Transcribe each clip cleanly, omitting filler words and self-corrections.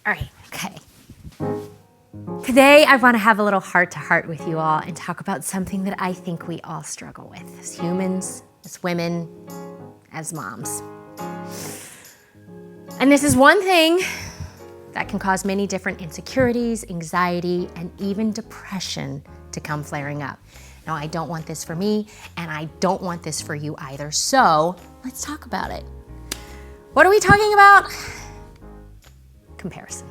All right, okay. Today, I want to have a little heart-to-heart with you all and talk about something that I think we all struggle with as humans, as women, as moms. And this is one thing that can cause many different insecurities, anxiety, and even depression to come flaring up. Now, I don't want this for me, and I don't want this for you either, so let's talk about it. What are we talking about? Comparison.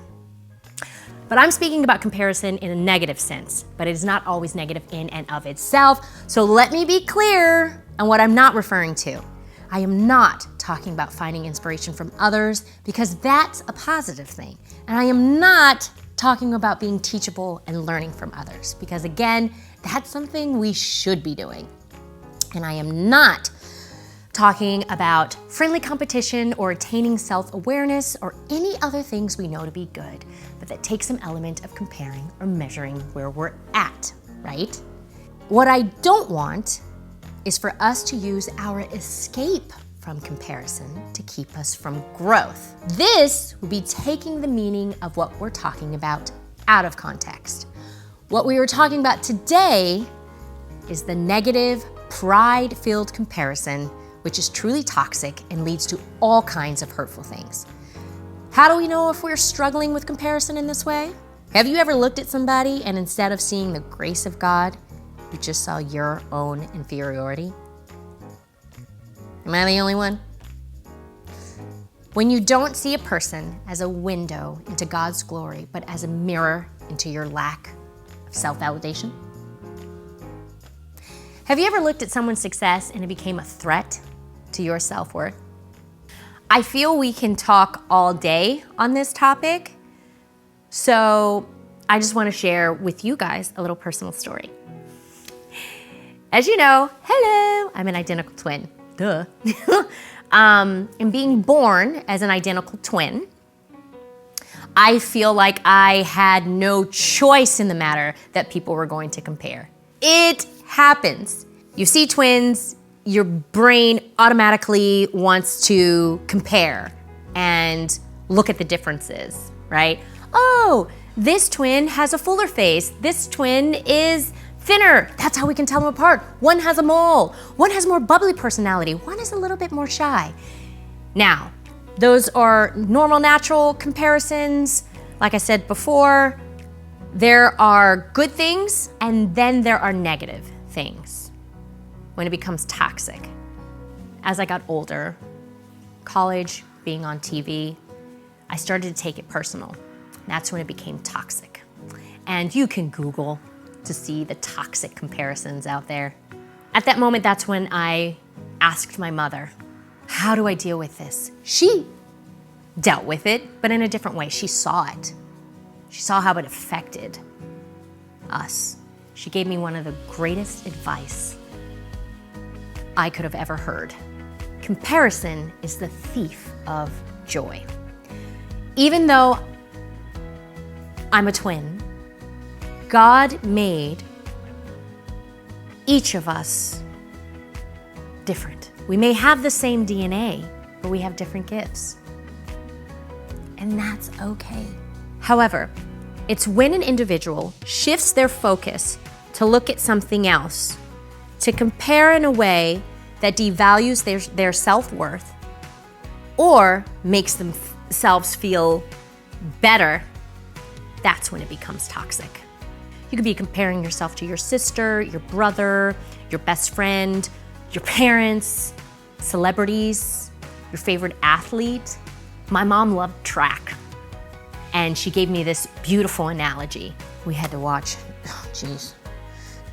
But I'm speaking about comparison in a negative sense, but it is not always negative in and of itself. So let me be clear on what I'm not referring to. I am not talking about finding inspiration from others because that's a positive thing. And I am not talking about being teachable and learning from others because again, that's something we should be doing. And I am not talking about friendly competition or attaining self-awareness or any other things we know to be good, but that takes some element of comparing or measuring where we're at, right? What I don't want is for us to use our escape from comparison to keep us from growth. This would be taking the meaning of what we're talking about out of context. What we are talking about today is the negative, pride-filled comparison, which is truly toxic and leads to all kinds of hurtful things. How do we know if we're struggling with comparison in this way? Have you ever looked at somebody and instead of seeing the grace of God, you just saw your own inferiority? Am I the only one? When you don't see a person as a window into God's glory, but as a mirror into your lack of self-validation? Have you ever looked at someone's success and it became a threat to your self-worth? I feel we can talk all day on this topic, so I just want to share with you guys a little personal story. As you know, hello, I'm an identical twin, duh. And being born as an identical twin, I feel like I had no choice in the matter that people were going to compare. It happens. You see twins, your brain automatically wants to compare and look at the differences, right? Oh, this twin has a fuller face. This twin is thinner. That's how we can tell them apart. One has a mole. One has more bubbly personality. One is a little bit more shy. Now, those are normal, natural comparisons. Like I said before, there are good things and then there are negative things when it becomes toxic. As I got older, college, being on TV, I started to take it personal. That's when it became toxic. And you can Google to see the toxic comparisons out there. At that moment, that's when I asked my mother, how do I deal with this? She dealt with it, but in a different way. She saw it. She saw how it affected us. She gave me one of the greatest advice I could have ever heard. Comparison is the thief of joy. Even though I'm a twin, God made each of us different. We may have the same DNA, but we have different gifts. And that's okay. However, it's when an individual shifts their focus to look at something else, to compare in a way that devalues their self-worth or makes themselves feel better, that's when it becomes toxic. You could be comparing yourself to your sister, your brother, your best friend, your parents, celebrities, your favorite athlete. My mom loved track, and she gave me this beautiful analogy. We had to watch,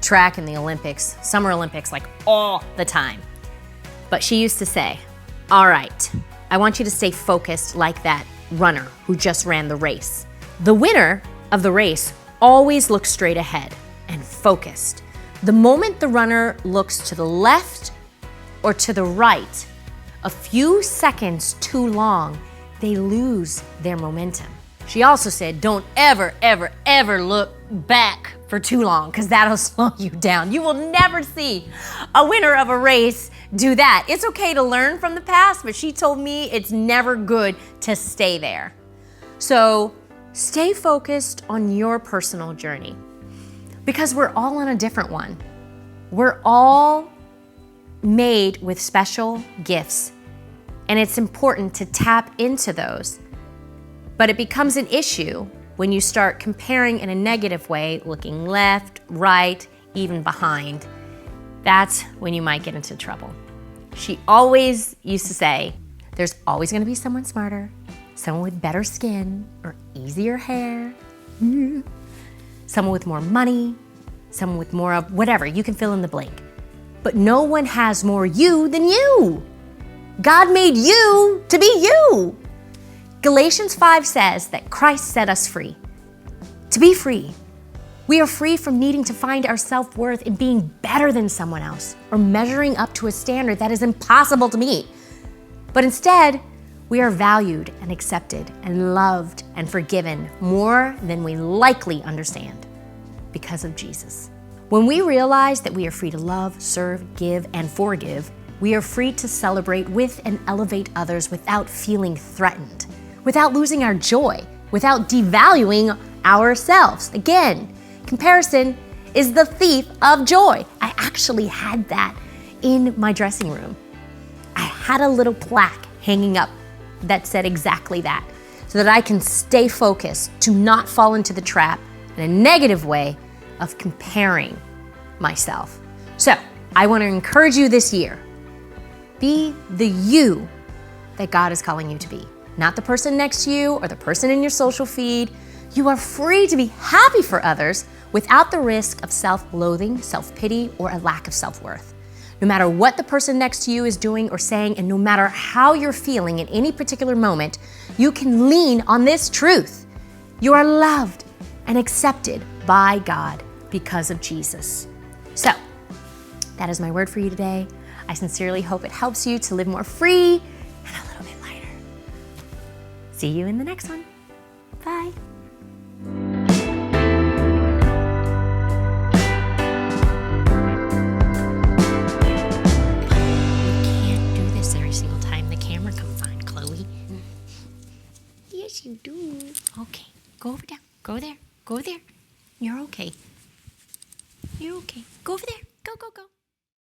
track in the Olympics, Summer Olympics, like all the time. But she used to say, all right, I want you to stay focused like that runner who just ran the race. The winner of the race always looks straight ahead and focused. The moment the runner looks to the left or to the right, a few seconds too long, they lose their momentum. She also said, don't ever, ever, ever look back for too long because that'll slow you down. You will never see a winner of a race do that. It's okay to learn from the past, but she told me it's never good to stay there. So Stay focused on your personal journey because we're all on a different one. We're all made with special gifts, and it's important to tap into those. But it becomes an issue when you start comparing in a negative way, looking left, right, even behind. That's when you might get into trouble. She always used to say, there's always gonna be someone smarter, someone with better skin or easier hair, someone with more money, someone with more of whatever, you can fill in the blank. But no one has more you than you. God made you to be you. Galatians 5 says that Christ set us free. To be free, we are free from needing to find our self-worth in being better than someone else or measuring up to a standard that is impossible to meet. But instead, we are valued and accepted and loved and forgiven more than we likely understand because of Jesus. When we realize that we are free to love, serve, give, and forgive, we are free to celebrate with and elevate others without feeling threatened, without losing our joy, without devaluing ourselves. Again, comparison is the thief of joy. I actually had that in my dressing room. I had a little plaque hanging up that said exactly that, so that I can stay focused to not fall into the trap in a negative way of comparing myself. So I want to encourage you this year, be the you that God is calling you to be, not the person next to you or the person in your social feed. You are free to be happy for others without the risk of self-loathing, self-pity, or a lack of self-worth. No matter what the person next to you is doing or saying, and no matter how you're feeling in any particular moment, you can lean on this truth. You are loved and accepted by God because of Jesus. So, that is my word for you today. I sincerely hope it helps you to live more free and a little bit lighter. See you in the next one. Bye. Yes, you do. Okay, go over there. Go there. Go there. You're okay. You're okay. Go over there. Go, go, go.